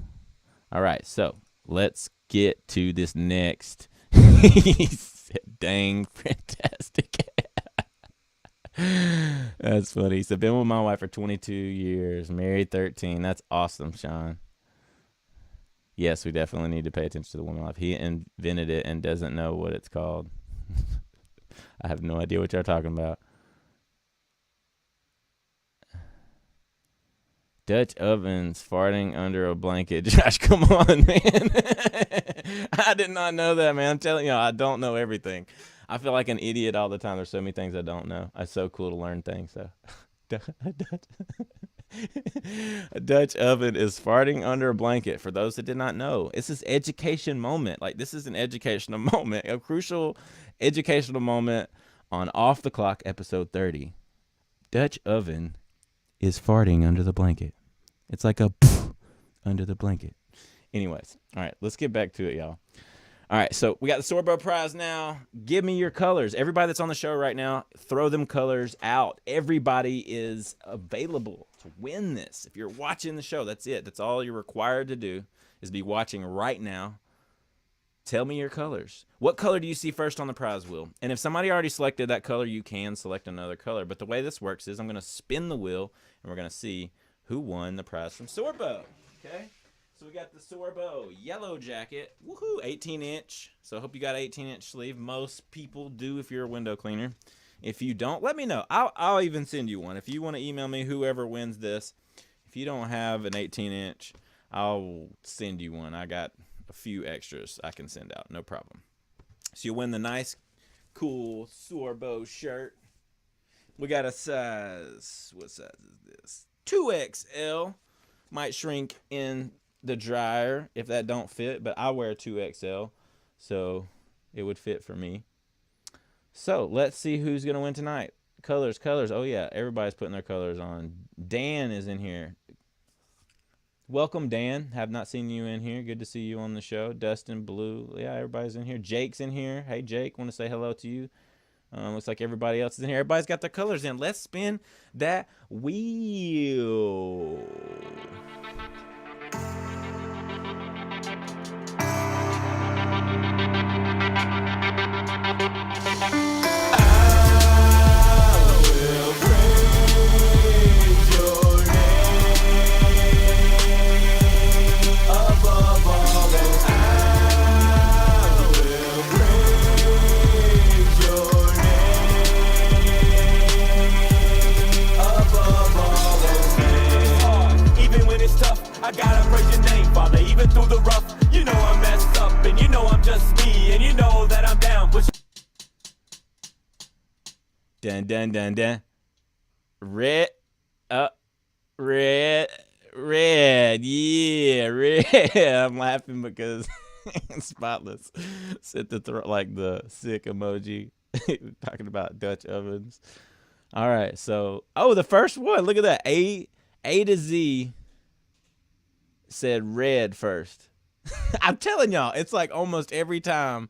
Speaker 2: all right. So let's get to this next. He said, dang, fantastic. That's funny. He said, been with my wife for 22 years, married 13. That's awesome, Sean. Yes, we definitely need to pay attention to the woman life. He invented it and doesn't know what it's called. I have no idea what y'all talking about. Dutch ovens farting under a blanket. Josh, come on, man. I did not know that, man. I'm telling you, I don't know everything. I feel like an idiot all the time. There's so many things I don't know. It's so cool to learn things. So, a Dutch oven is farting under a blanket. For those that did not know, it's this education moment. Like, this is an educational moment, a crucial educational moment on Off the Clock episode 30. Dutch oven is farting under the blanket. It's like a under the blanket. Anyways, all right, let's get back to it, y'all. All right, so we got the Sorbo prize now. Give me your colors. Everybody that's on the show right now, throw them colors out. Everybody is available to win this. If you're watching the show, that's it. That's all you're required to do is be watching right now. Tell me your colors. What color do you see first on the prize wheel? And if somebody already selected that color, you can select another color. But the way this works is I'm going to spin the wheel, and we're going to see who won the prize from Sorbo. Okay? So we got the Sorbo yellow jacket. Woohoo! 18-inch. So I hope you got an 18-inch sleeve. Most people do if you're a window cleaner. If you don't, let me know. I'll even send you one. If you want to email me, whoever wins this, if you don't have an 18-inch, I'll send you one. I got a few extras I can send out. No problem. So you'll win the nice, cool Sorbo shirt. We got a size, what size is this? 2XL. Might shrink in the dryer if that don't fit, but I wear 2XL, so it would fit for me. So let's see who's gonna win tonight. Colors. Oh yeah, everybody's putting their colors on. Dan is in here. Welcome, Dan. Have not seen you in here. Good to see you on the show. Dustin, Blue. Yeah, everybody's in here. Jake's in here. Hey, Jake, want to say hello to you. Looks like everybody else is in here. Everybody's got their colors in. Let's spin that wheel. Dun dun dun dun. Red. Red. Red. Yeah, red. I'm laughing because Spotless sent the like the sick emoji talking about Dutch ovens. All right, so the first one. Look at that. A to Z said red first. I'm telling y'all, it's like almost every time,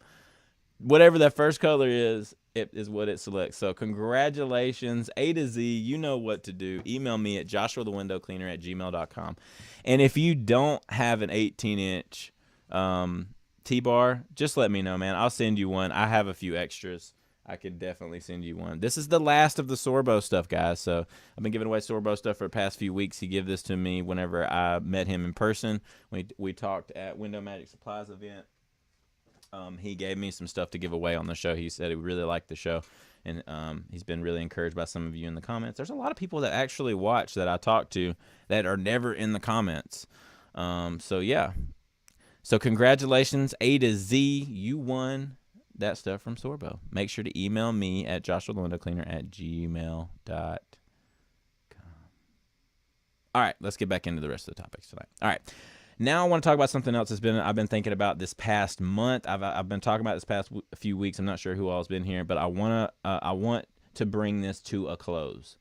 Speaker 2: whatever that first color is, it is what it selects. So congratulations, A to Z. You know what to do. Email me at joshuathewindowcleaner@gmail.com. And if you don't have an 18-inch T-bar, just let me know, man. I'll send you one. I have a few extras. I could definitely send you one. This is the last of the Sorbo stuff, guys. So I've been giving away Sorbo stuff for the past few weeks. He gave this to me whenever I met him in person. We talked at Window Magic Supplies event. He gave me some stuff to give away on the show. He said he really liked the show, and he's been really encouraged by some of you in the comments. There's a lot of people that actually watch that I talk to that are never in the comments. So yeah. So congratulations, A to Z. You won that stuff from Sorbo. Make sure to email me at joshuathewindowcleaner@gmail.com. All right, let's get back into the rest of the topics tonight. All right. Now I want to talk about something else I've been thinking about this past month. I've been talking about this past few weeks. I'm not sure who all has been here, but I want to bring this to a close.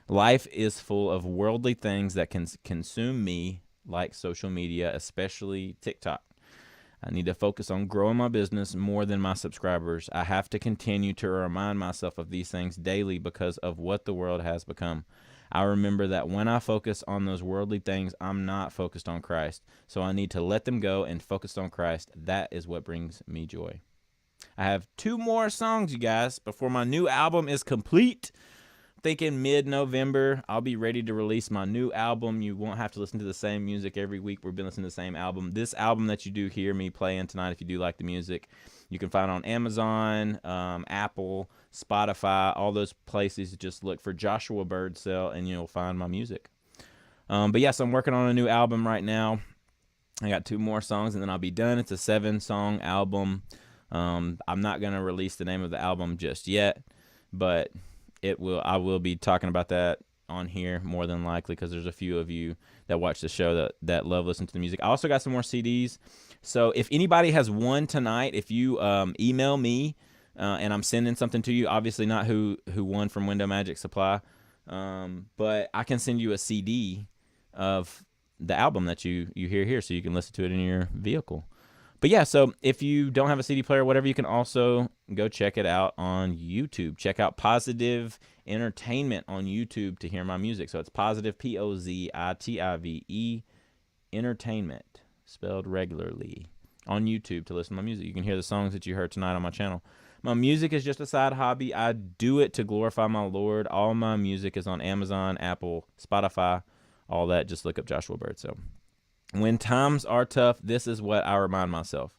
Speaker 2: Life is full of worldly things that can consume me, like social media, especially TikTok. I need to focus on growing my business more than my subscribers. I have to continue to remind myself of these things daily because of what the world has become. I remember that when I focus on those worldly things, I'm not focused on Christ. So I need to let them go and focus on Christ. That is what brings me joy. I have 2 more songs, you guys, before my new album is complete. Thinking mid-November, I'll be ready to release my new album. You won't have to listen to the same music every week. We've been listening to the same album. This album that you do hear me playing tonight, if you do like the music, you can find it on Amazon, Apple, Spotify, all those places. Just look for Joshua Birdsell, and you'll find my music. But yes, I'm working on a new album right now. I got 2 more songs, and then I'll be done. It's a 7-song album. I'm not going to release the name of the album just yet, but I will be talking about that on here more than likely because there's a few of you that watch the show that love listening to the music. I also got some more CDs. So if anybody has one tonight, if you email me and I'm sending something to you, obviously not who won from Window Magic Supply, but I can send you a CD of the album that you hear here so you can listen to it in your vehicle. But yeah, so if you don't have a CD player or whatever, you can also go check it out on YouTube. Check out Positive Entertainment on YouTube to hear my music. So it's Positive, Positive, Entertainment, spelled regularly, on YouTube to listen to my music. You can hear the songs that you heard tonight on my channel. My music is just a side hobby. I do it to glorify my Lord. All my music is on Amazon, Apple, Spotify, all that. Just look up Joshua Birdsell. When times are tough, this is what I remind myself.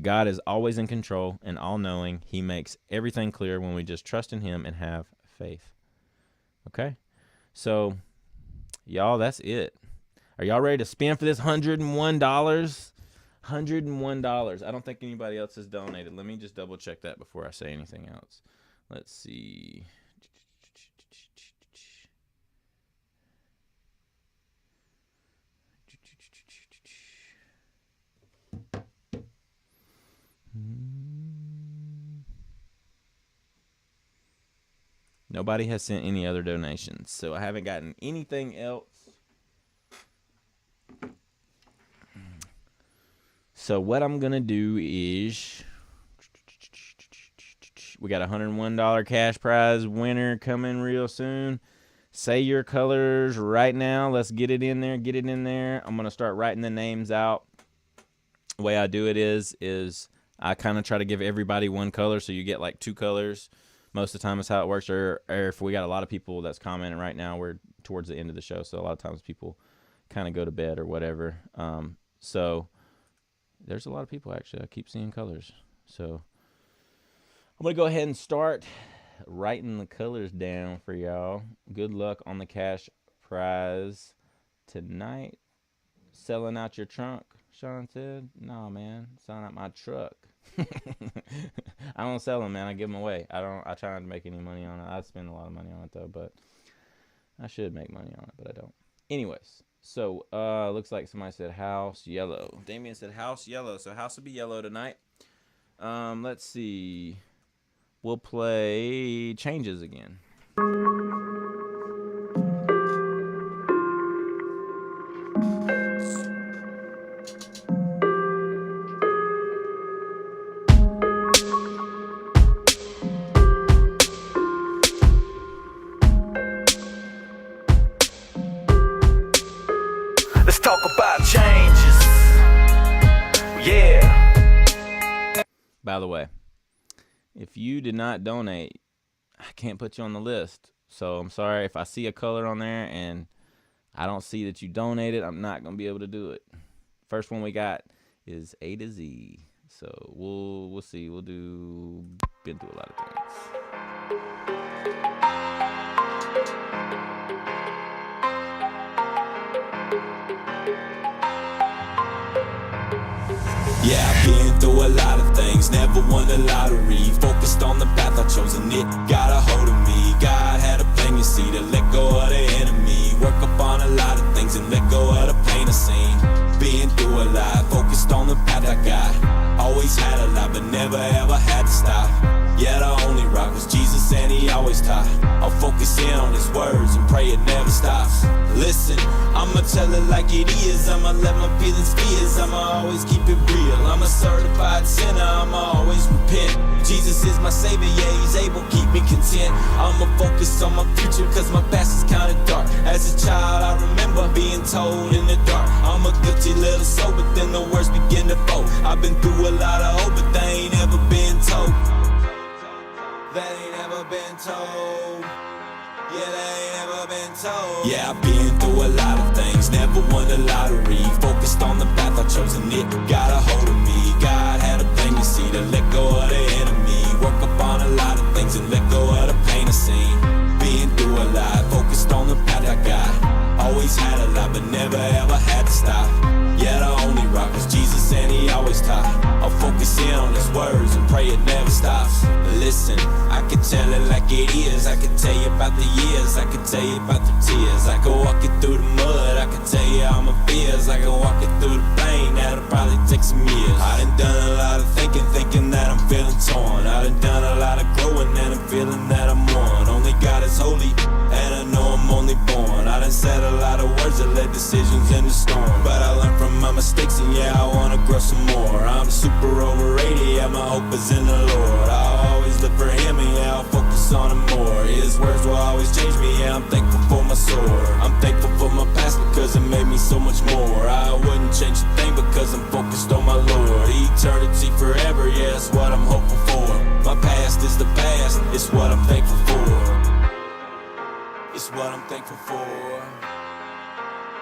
Speaker 2: God is always in control and all-knowing. He makes everything clear when we just trust in him and have faith. Okay? So, y'all, that's it. Are y'all ready to spend for this $101? $101. I don't think anybody else has donated. Let me just double-check that before I say anything else. Let's see. Nobody has sent any other donations, so I haven't gotten anything else. So what I'm going to do is, we got a $101 cash prize winner coming real soon. Say your colors right now. Let's get it in there. Get it in there. I'm going to start writing the names out. The way I do it is I kind of try to give everybody one color, so you get like 2 colors. Most of the time is how it works, or if we got a lot of people that's commenting right now, we're towards the end of the show, so a lot of times people kind of go to bed or whatever. So there's a lot of people, actually. I keep seeing colors. So I'm going to go ahead and start writing the colors down for y'all. Good luck on the cash prize tonight. Selling out your trunk. Sean said. No, man, selling out my truck. I don't sell them, man. I give them away. I try not to make any money on it. I spend a lot of money on it though, but I should make money on it, but I don't. Anyways, so looks like somebody said house yellow. Damien said house yellow, so house will be yellow tonight. Let's see. We'll play changes again.
Speaker 1: Let's talk about changes. Yeah.
Speaker 2: By the way, if you did not donate, I can't put you on the list. So I'm sorry if I see a color on there and I don't see that you donated, I'm not going to be able to do it. First one we got is A to Z. So we'll see. Been through a lot of things.
Speaker 1: Yeah, I've been through a lot of things, never won the lottery. Focused on the path I chose and it got a hold of me. God had a plan, you see, to let go of the enemy. Work up on a lot of things and let go of the pain I seen. Been through a lot, focused on the path I got. Always had a lot, but never ever had to stop. Yeah, the only rock was Jesus and he always taught. I'll focus in on his words and pray it never stops. Listen, I'ma tell it like it is. I'ma let my feelings fears. I'ma always keep it real. I'm a certified sinner, I'ma always repent. Jesus is my savior, yeah, he's able, keep me content. I'ma focus on my future, cause my past is kinda dark. As a child, I remember being told in the dark, I'm a guilty little soul, but then the words begin to fold. I've been through a lot of hope, but they ain't ever been told. That ain't ever been told. Yeah, they ain't ever been told. Yeah, I've been through a lot of things, never won the lottery. Focused on the path I chose and it got a hold of me. God had a plan, you see, to let go of the enemy. Work up on a lot of things and let go of the pain I seen. Been through a lot, focused on the path I got. Always had a lot, but never ever had to stop. Yeah, the only rock was Jesus and he always taught. I'll focus in on his words and pray it never stops. Listen, I can tell it like it is. I can tell you about the years, I can tell you about the tears. I can walk you through the mud, I can tell you all my fears. I can walk you through the pain, that'll probably take some years. I done a lot of thinking that I'm feeling torn. I done a lot of growing and I'm feeling that I'm one. Only God is holy, and I know I'm only born. I done said a lot of words that led decisions in the storm, but I learned from my mistakes and yeah, I wanna grow some more. I'm super overrated, yeah, my hope is in the Lord. I'll always look for him and yeah, I'll focus on him more. His words will always change me, yeah, I'm thankful for my sword. I'm thankful for my past because it made me so much more. I wouldn't change a thing because I'm focused on my Lord. Eternity forever, yeah, that's what I'm hoping for. My past is the past, it's what I'm thankful for. It's what I'm thankful for.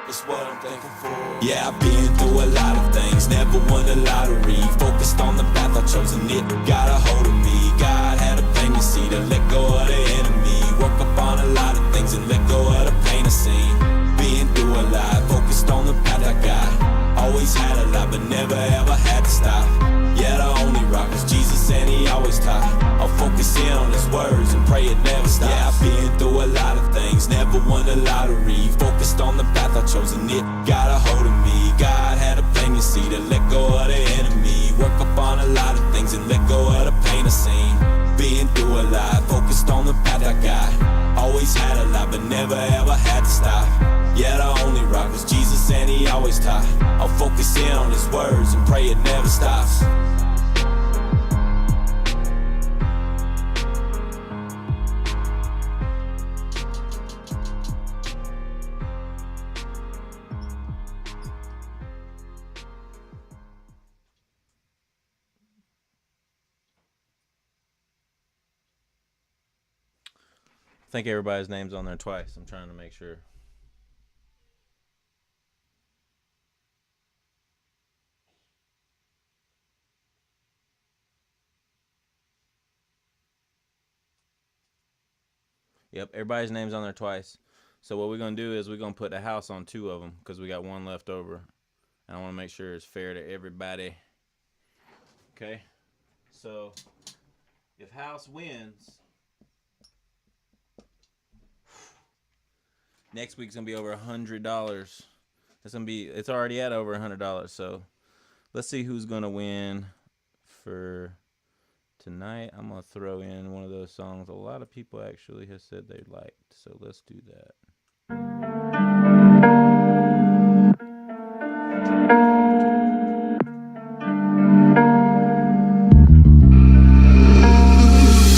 Speaker 1: It's what I'm thankful for. Yeah, I've been through a lot of things, never won the lottery. Focused on the path I chose and it got a hold of me. God had a plan, you see, to let go of the enemy. Work up on a lot of things and let go of the pain I seen. Been through a lot, focused on the path I got. Always had a lot, but never ever had to stop. Yeah, the only rock was Jesus and he always taught. I'll focus in on his words and pray it never stops. Yeah, I've been through a lot of things, never won the lottery. Focused on the path I chose and it got a hold of me. God had a plan, you see, to let go of the enemy. Work up on a lot of things and let go of the pain I seen. Been through a lot, focused on the path I got. Always had a lot, but never ever had to stop. Yeah, the only rock was Jesus and he always taught. I'll focus in on his words and pray it never stops.
Speaker 2: I think everybody's name's on there twice. I'm trying to make sure. Yep, everybody's name's on there twice. So what we're going to do is we're going to put a house on two of them because we got one left over. I want to make sure it's fair to everybody. Okay, so if house wins, next week's gonna be over $100. It's already at over $100. So let's see who's gonna win for tonight. I'm gonna throw in one of those songs a lot of people actually have said they liked. So let's do that.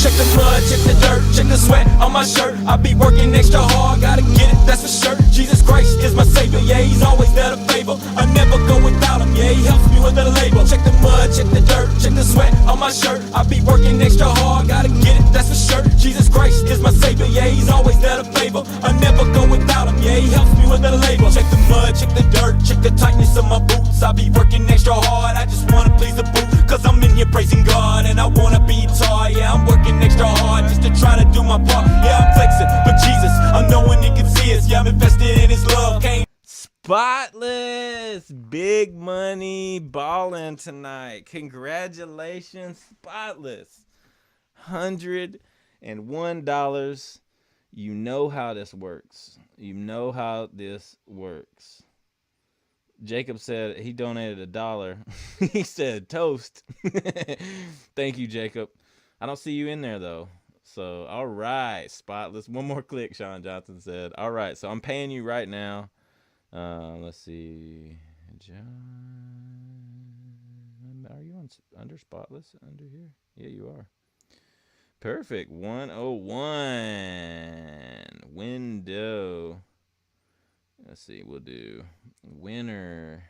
Speaker 1: Check the mud, check the dirt, check the sweat on my shirt. I be working extra hard, gotta get it, that's for sure. Jesus Christ is my savior, yeah, he's always there to favor. I never go without him, yeah, he helps me with the label. Check the mud, check the dirt, check the sweat on my shirt. I be working extra hard, gotta get it, that's for sure. Jesus Christ is my savior, yeah, he's always there to favor. I never go without him, yeah, he helps me with the label. Check the mud, check the dirt, check the tightness of my boots. I be working extra hard, I just wanna please the booth. Cause I'm in here praising God and I wanna be taught. Yeah, I'm working extra hard just to try to do my part. Yeah, I'm flexing for Jesus, I know when he can see us. Yeah, I'm invested in his love.
Speaker 2: Spotless, big money balling tonight. Congratulations, Spotless. $101. You know how this works. You know how this works. Jacob said he donated $1. He said toast. Thank you, Jacob. I don't see you in there though. So, all right, Spotless. One more click, Sean Johnson said. All right, so I'm paying you right now. Let's see. John, are you under Spotless under here? Yeah, you are. Perfect. 101. Window. Let's see. We'll do winner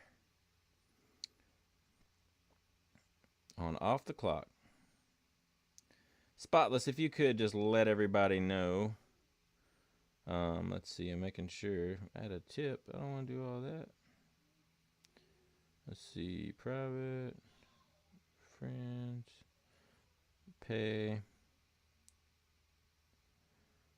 Speaker 2: on Off the Clock. Spotless, if you could just let everybody know. Let's see, I'm making sure. Add a tip. I don't want to do all that. Let's see, private, friends, pay.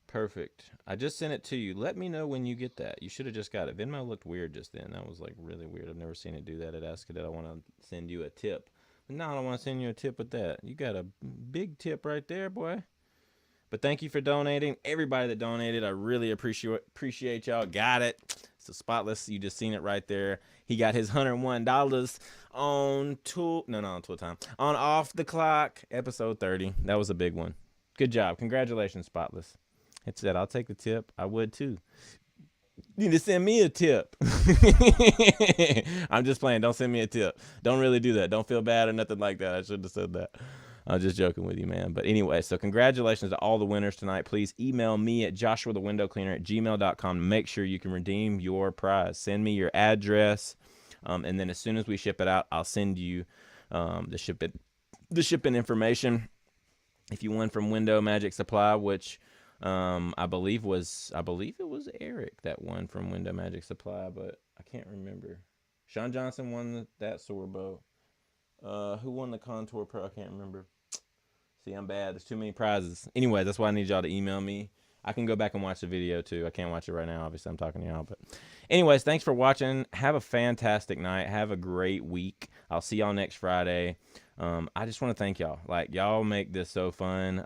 Speaker 2: Perfect. I just sent it to you. Let me know when you get that. You should have just got it. Venmo looked weird just then. That was like really weird. I've never seen it do that. It asked that I want to send you a tip. But no, I don't want to send you a tip with that. You got a big tip right there, boy. But thank you for donating. Everybody that donated, I really appreciate y'all. Got it. So Spotless, you just seen it right there. He got his $101 on Tool Time. On Off the Clock, episode 30. That was a big one. Good job. Congratulations, Spotless. It said, I'll take the tip. I would too. You need to send me a tip. I'm just playing. Don't send me a tip. Don't really do that. Don't feel bad or nothing like that. I shouldn't have said that. I'm just joking with you, man. But anyway, so congratulations to all the winners tonight. Please email me at joshuathewindowcleaner@gmail.com. Make sure you can redeem your prize. Send me your address, and then as soon as we ship it out, I'll send you the shipping information. If you won from Window Magic Supply, which I believe it was Eric that won from Window Magic Supply, but I can't remember. Sean Johnson won that sore bow. Who won the Contour Pro? I can't remember. See, I'm bad. There's too many prizes. Anyway, that's why I need y'all to email me. I can go back and watch the video too. I can't watch it right now. Obviously, I'm talking to y'all. But anyways, thanks for watching. Have a fantastic night. Have a great week. I'll see y'all next Friday. I just want to thank y'all. Like, y'all make this so fun.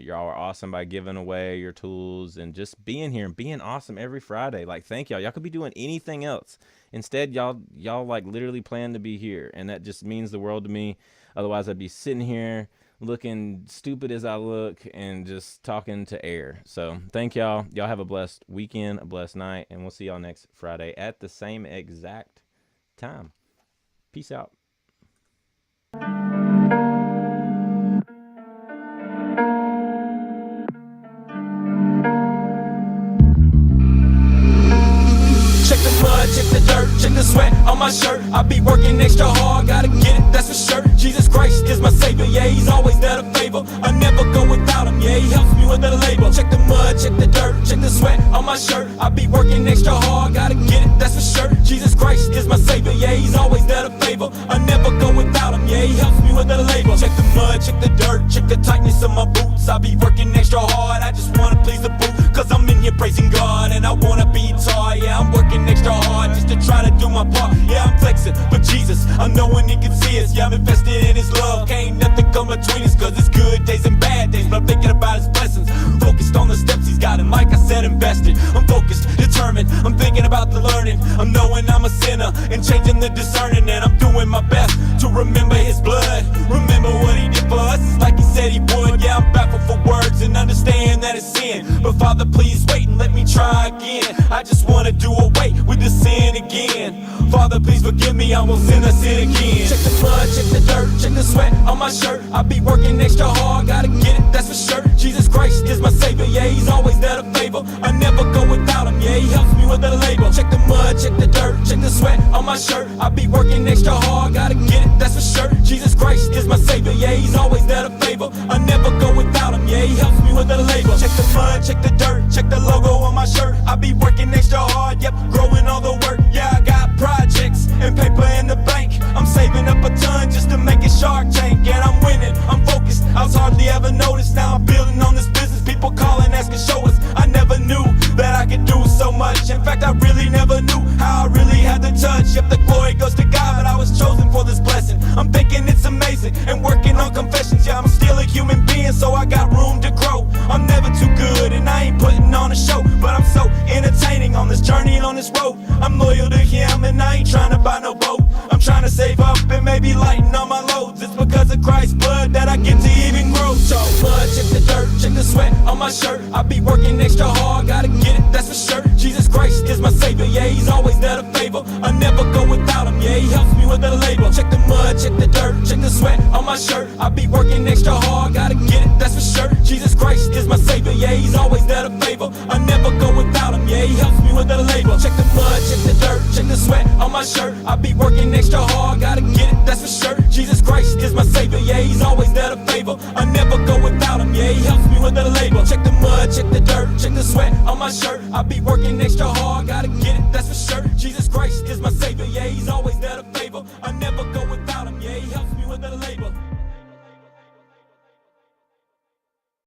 Speaker 2: Y'all are awesome by giving away your tools and just being here and being awesome every Friday. Like, thank y'all. Y'all could be doing anything else. Instead, y'all like literally plan to be here, and that just means the world to me. Otherwise, I'd be sitting here looking stupid as I look and just talking to air. So thank y'all. Y'all have a blessed weekend, a blessed night, and we'll see y'all next Friday at the same exact time. Peace out.
Speaker 1: Check the mud, check the dirt, check the sweat on my shirt. I be working extra hard, gotta get it, that's for sure. Jesus Christ is my savior, yeah, he's always there to favor. I never go without him, yeah, he helps me with the label. Check the mud, check the dirt, check the sweat on my shirt. I be working extra hard, gotta get it, that's for sure. Jesus Christ is my savior, yeah, he's always there to favor. I never go without him, yeah, he helps me with the label. Check the mud, check the dirt, check the tightness of my boots. I be working extra hard, I just wanna please the booth. cause I'm in here praising God. And I wanna be tall, yeah, I'm working extra hard just to try to do my part. Yeah, I'm flexing for Jesus, I know when he can see us. Yeah, I'm invested in his love, can't nothing come between us. Cause it's good days and bad days, but I'm thinking about his blessings. Focused on the steps he's got, and like I said, invested. I'm focused, determined, I'm thinking about the learning. I'm knowing I'm a sinner and changing the discerning. And I'm doing my best to remember his blood, remember what he did for us like he said he would. Yeah, I'm baffled for words and understand that it's sin, but Father, please wait and let me try again. I just wanna do away with the sin again. Father, please forgive me, I won't sin again. Check the blood, check the dirt, check the sweat on my shirt. I be working extra hard, gotta get it, that's for sure. Jesus Christ is my savior, yeah, he's always there to favor. I never go without him, yeah, he helps me with the label. Check the mud, check the dirt, check the sweat on my shirt. I be working extra hard, gotta get it, that's for sure. Jesus Christ is my savior, yeah, he's always there to favor. I never go without him, yeah, he helps me with the label. Check the mud, check the dirt, check the logo on my shirt. I be working extra hard, yep, growing all the work. Yeah, I got projects and paper in the bank. I'm saving up a ton just to make it Shark Tank. And I'm winning, I'm focused, I was hardly ever noticed. Now I'm building on this business, people calling, asking, show us. I never knew that I could do so much. In fact, I really never knew how I really had the touch. Yep, the glory goes to God, but I was chosen for this blessing. I'm thinking it's amazing and working on confessions. Yeah, I'm still a human being, so I got room to grow. I'm never too good and I ain't putting on a show, but I'm so entertaining on this journey, on this road. I'm loyal to him and I ain't trying to buy no boat. I'm trying to save up and maybe lighten on my loads. It's because of Christ's blood that I get to even grow. So blood, check the dirt, check the sweat on my shirt. I be working extra hard, gotta get it, that's for sure. Jesus Christ is my savior, yeah, he's always there to favor. I never go without him, yeah, he helps me with the label. Check the mud, check the dirt, check the sweat on my shirt. I be working extra hard, gotta get it, that's for sure. Jesus Christ is my savior, yeah, he's always there to favor. I never go without him, yeah, he helps me with the label. Check the mud, check the dirt, check the sweat on my shirt. I be working extra hard, gotta get it, that's for sure. Jesus Christ is my savior, yeah, he's always there to favor. I never go without him, yeah, he helps me with the label. Check the mud, check the dirt, check the sweat on my shirt. I be working extra hard, gotta get it, that's for sure. Jesus Christ is my savior, yeah, he's always there to favor. I never go without him, yeah, he helps me with the label.